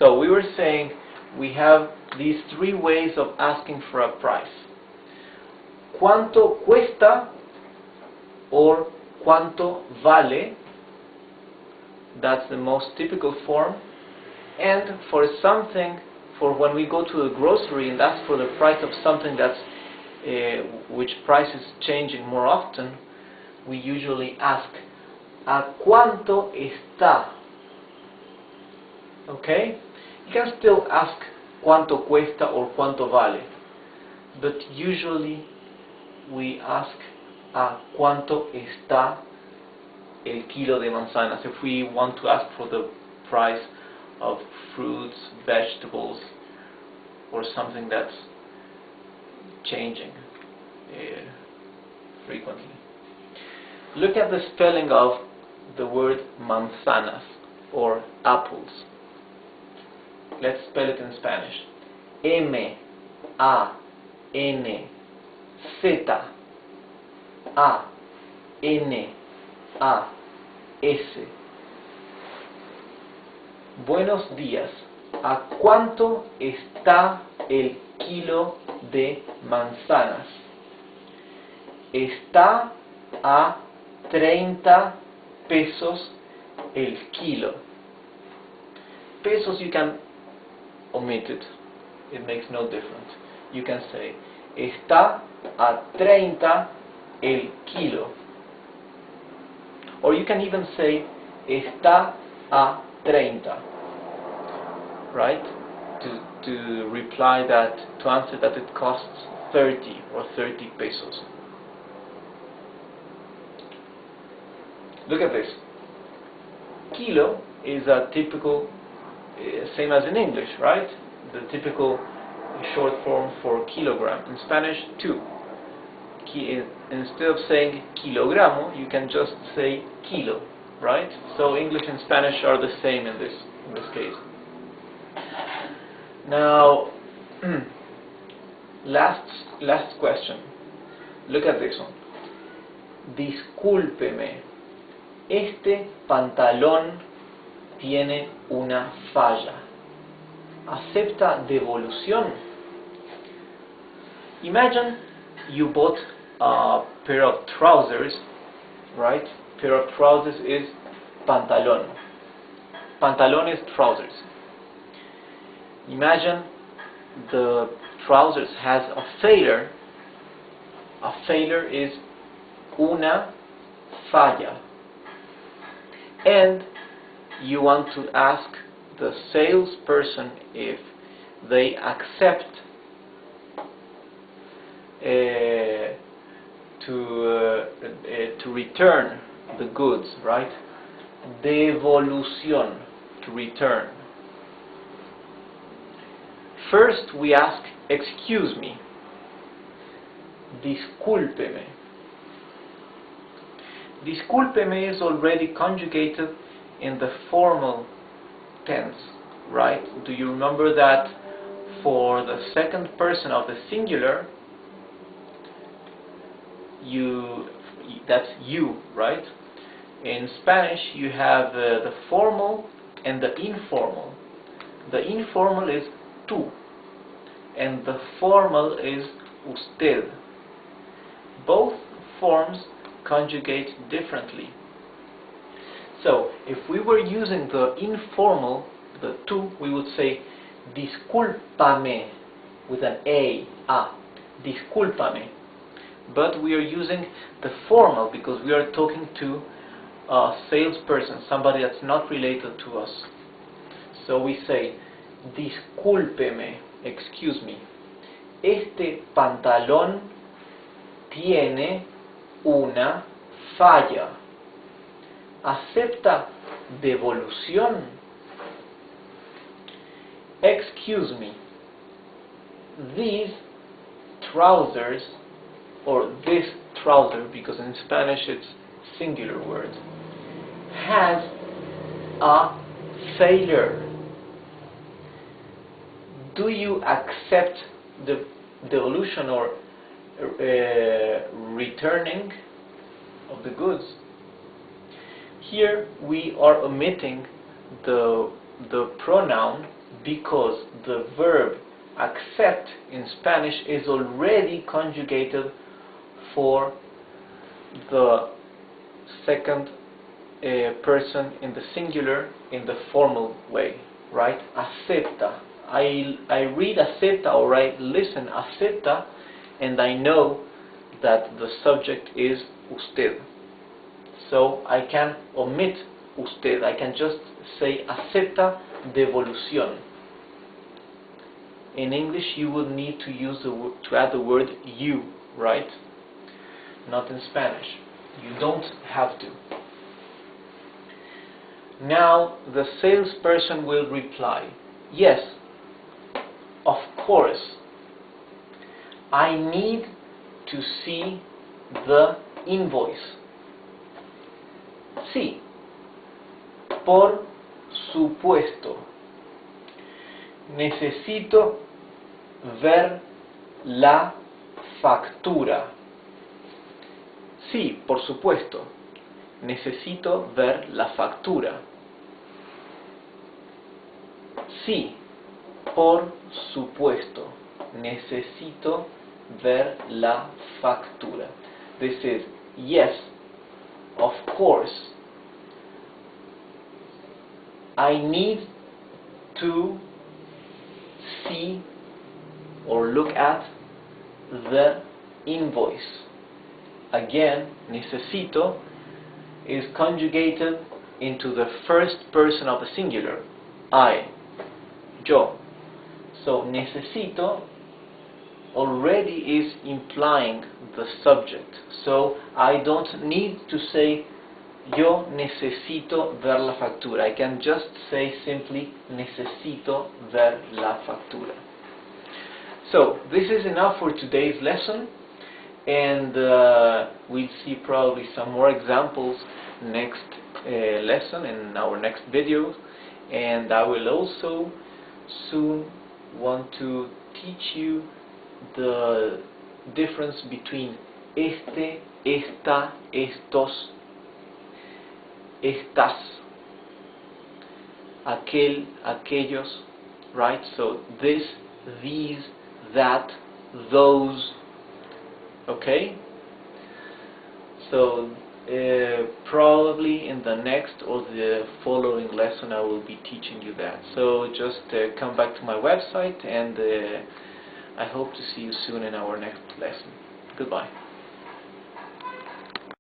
So we were saying we have these three ways of asking for a price. ¿Cuánto cuesta? Or ¿cuánto vale? That's the most typical form. And for something, for when we go to the grocery and ask for the price of something that's which price is changing more often, we usually ask ¿a cuánto está? Okay? You can still ask ¿cuánto cuesta? Or ¿cuánto vale? But usually we ask ¿a cuánto está el kilo de manzanas? If we want to ask for the price of fruits, vegetables, or something that's changing frequently. Look at the spelling of the word manzanas, or apples. Let's spell it in Spanish. M-A-N-Z-A-N-A-S. Buenos días. ¿A cuánto está el kilo de manzanas? Está a 30 pesos el kilo. Pesos, you can omit it. It makes no difference. You can say está a 30 el kilo. Or you can even say está a 30. Right? To reply that, to answer that it costs 30 or 30 pesos. Look at this. Kilo is a typical, same as in English, right? The typical short form for kilogram. In Spanish, two. Instead of saying kilogramo, you can just say kilo, right? So English and Spanish are the same in this case. Now, last question. Look at this one. Discúlpeme, este pantalón tiene una falla. ¿Acepta devolución? Imagine you bought a pair of trousers, right? Pair of trousers is pantalón. Pantalón is trousers. Imagine the trousers has a failure. A failure is una falla. And you want to ask the salesperson if they accept to return the goods, right? Devolución, to return. First we ask, excuse me, discúlpeme. Discúlpeme is already conjugated in the formal tense, right? Do you remember that for the second person of the singular, that's you, right? In Spanish you have the formal and the informal. The informal is tú, and the formal is usted. Both forms conjugate differently. So, if we were using the informal, the tú, we would say discúlpame with an a, discúlpame. But we are using the formal because we are talking to a salesperson, somebody that's not related to us. So we say discúlpeme, excuse me, este pantalón tiene una falla. ¿Acepta devolución? Excuse me, these trousers, or this trouser, because in Spanish it's singular word, has a failure. Do you accept the devolution or returning of the goods? Here we are omitting the the pronoun because the verb accept in Spanish is already conjugated for the second person in the singular in the formal way, right? Acepta. I read acepta, or I listen acepta, and I know that the subject is usted. So I can omit usted. I can just say acepta devolución. In English, you would need to use to add the word you, right? Not in Spanish. You don't have to. Now the salesperson will reply, yes, of course, I need to see the invoice. Sí, por supuesto. Necesito ver la factura. Sí, por supuesto. Necesito ver la factura. Sí, por supuesto. Necesito ver la factura. This is yes, of course. I need to see or look at the invoice. Again, necesito is conjugated into the first person of the singular, I, yo. So necesito already is implying the subject. So I don't need to say yo necesito ver la factura. I can just say simply necesito ver la factura. So this is enough for today's lesson, and we'll see probably some more examples next lesson in our next videos, and I will also soon want to teach you the difference between este, esta, estos, estas, aquel, aquellos, right? So this, these, that, those, okay? So probably in the next or the following lesson I will be teaching you that. So just come back to my website, and I hope to see you soon in our next lesson. Goodbye.